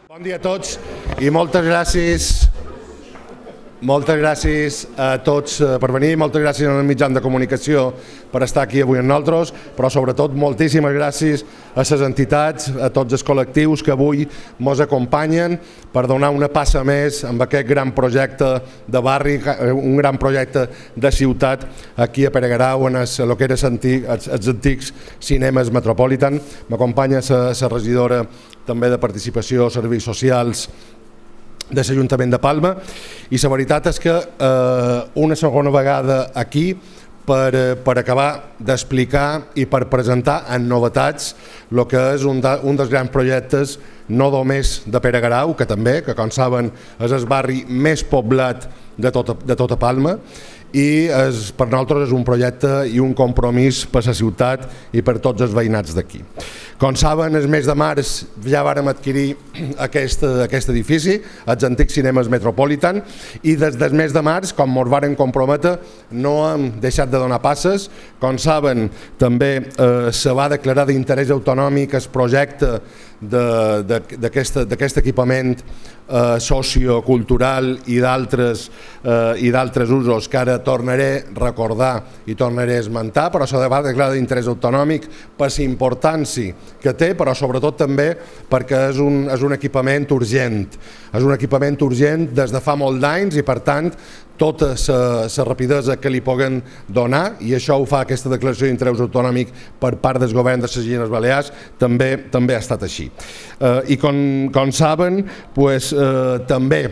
Bon dia a tots i moltes gràcies a tots per venir, moltes gràcies als mitjans de comunicació per estar aquí avui amb nosaltres, però sobretot moltíssimes gràcies a les entitats, a tots els col·lectius que avui ens acompanyen per donar una passa més amb aquest gran projecte de barri, un gran projecte de ciutat aquí a Pereguerau, en el que eren els antics cinemes Metropolitan. M'acompanya la regidora també de Participació, Serveis Socials de l'Ajuntament de Palma, i la veritat és que una segona vegada aquí per acabar d'explicar i per presentar en novetats el que és un dels grans projectes no només de Pereguerau, que també, que com saben és el barri més poblat de tota Palma, i per nosaltres és un projecte i un compromís per la ciutat i per tots els veïnats d'aquí. Com saben, el mes de març ja vàrem adquirir aquest edifici, els antics cinemes Metropolitan, i des del mes de març, com ens vàrem comprometre, no hem deixat de donar passes. Com saben, també se va declarar d'interès autonòmic el projecte d'aquest equipament sociocultural i d'altres usos que ara tornaré a recordar i tornaré a esmentar, però se va declarar d'interès autonòmic per la importància que té, però sobretot també perquè és un equipament urgent. És un equipament urgent des de fa molt d'anys i, per tant, tota la rapidesa que li puguen donar, i això ho fa aquesta declaració d'interès autonòmic per part del govern de les Illes Balears, també ha estat així. I com saben, també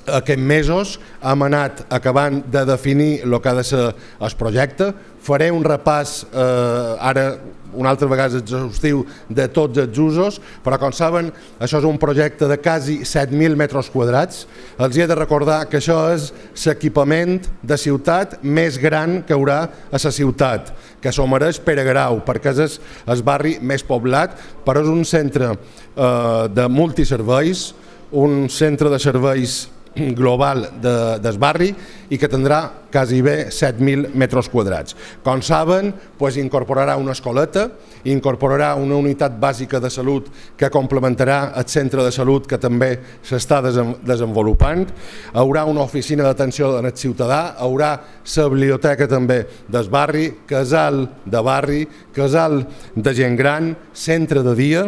aquests mesos hem anat acabant de definir el que ha de ser el projecte. Faré un repàs ara una altra vegada exhaustiu de tots els usos, però com saben això és un projecte de quasi 7.000 metres quadrats. Els he de recordar que això és l'equipament de ciutat més gran que hi haurà a la ciutat, que s'ho mereix Pereguerau, perquè és el barri més poblat, però és un centre de multiserveis, un centre de serveis global del barri i que tindrà quasi bé 7.000 metres quadrats. Com saben, incorporarà una escoleta, incorporarà una unitat bàsica de salut que complementarà el centre de salut que també s'està desenvolupant, hi haurà una oficina d'atenció al ciutadà, hi haurà la biblioteca també del barri, casal de barri, casal de gent gran, centre de dia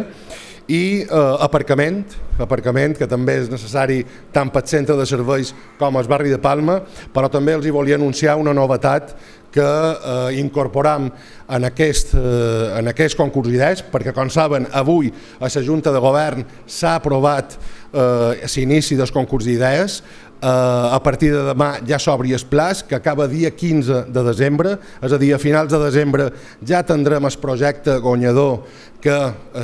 i aparcament, que també és necessari tant pel centre de serveis com al barri de Palma, però també els volia anunciar una novetat que incorporam en aquest concurs d'idees, perquè com saben avui a la Junta de Govern s'ha aprovat l'inici del concurs d'idees. A partir de demà ja s'obri el plaç, que acaba dia 15 de desembre, és a dir, a finals de desembre ja tindrem el projecte guanyador, que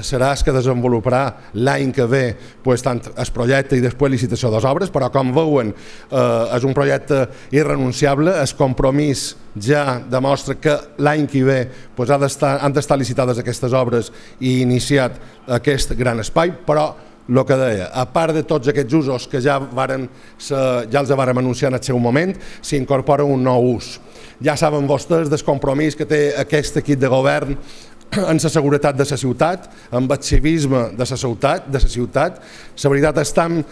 serà el que desenvoluparà l'any que ve tant el projecte i després licitació de les obres, però com veuen és un projecte irrenunciable. El compromís ja demostra que l'any que ve han d'estar licitades aquestes obres i iniciat aquest gran espai, però el que deia, a part de tots aquests usos que ja els vàrem anunciar en el seu moment, s'incorpora un nou ús. Ja saben vostès del compromís que té aquest equip de govern en la seguretat de la ciutat, amb el civisme de la ciutat. La veritat, estem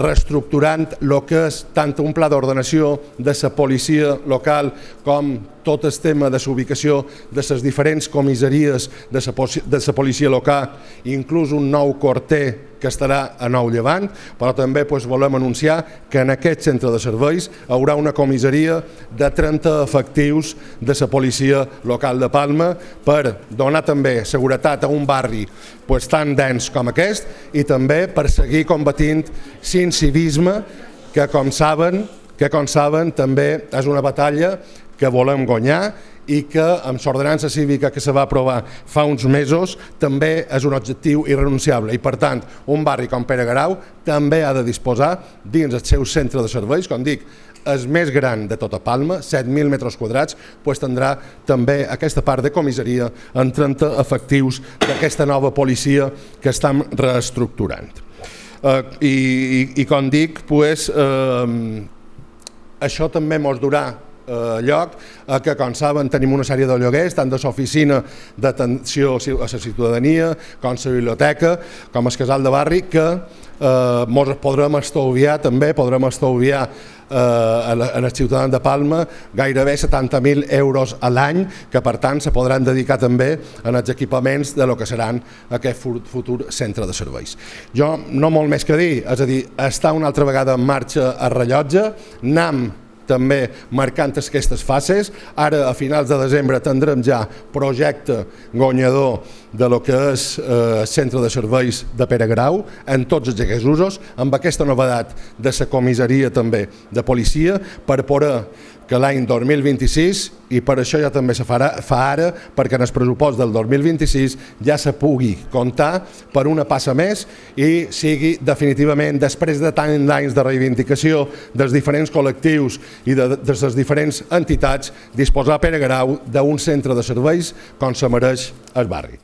reestructurant el que és tant un pla d'ordenació de la policia local com tot el tema de l'ubicació de les diferents comissaries de la policia local, inclús un nou quarter que estarà a Nou Llevant, però també volem anunciar que en aquest centre de serveis hi haurà una comissaria de 30 efectius de la policia local de Palma per donar també seguretat a un barri tan dens com aquest i també per seguir combatint l'incivisme, que com saben també és una batalla que volem guanyar i que amb l'ordenança cívica que se va aprovar fa uns mesos també és un objectiu irrenunciable. I per tant, un barri com Pereguerau també ha de disposar dins el seu centre de serveis, com dic, el més gran de tota Palma, 7.000 metres quadrats, tindrà també aquesta part de comissaria amb 30 efectius d'aquesta nova policia que estem reestructurant. I com dic, això també ens durà lloc que, com saben, tenim una sèrie de lloguers, tant de l'oficina d'atenció a la ciutadania, com la biblioteca, com el casal de barri, que ens podrem estalviar també, en els ciutadans de Palma gairebé 70.000 euros a l'any, que per tant se podran dedicar també als equipaments de lo que seran aquest futur centre de serveis. Jo no molt més que dir, és a dir, està una altra vegada en marxa el rellotge, anem també marcant aquestes fases. Ara, a finals de desembre, tindrem ja projecte guanyador de lo que és el centre de serveis de Pere Grau en tots aquests usos, amb aquesta novedat de la comissaria també de policia, per poder que l'any 2026, i per això ja també se fa ara, perquè en el pressupost del 2026 ja se pugui comptar per una passa més i sigui definitivament, després de tants anys de reivindicació dels diferents col·lectius i de les diferents entitats, disposar Pere Grau d'un centre de serveis com se mereix el barri.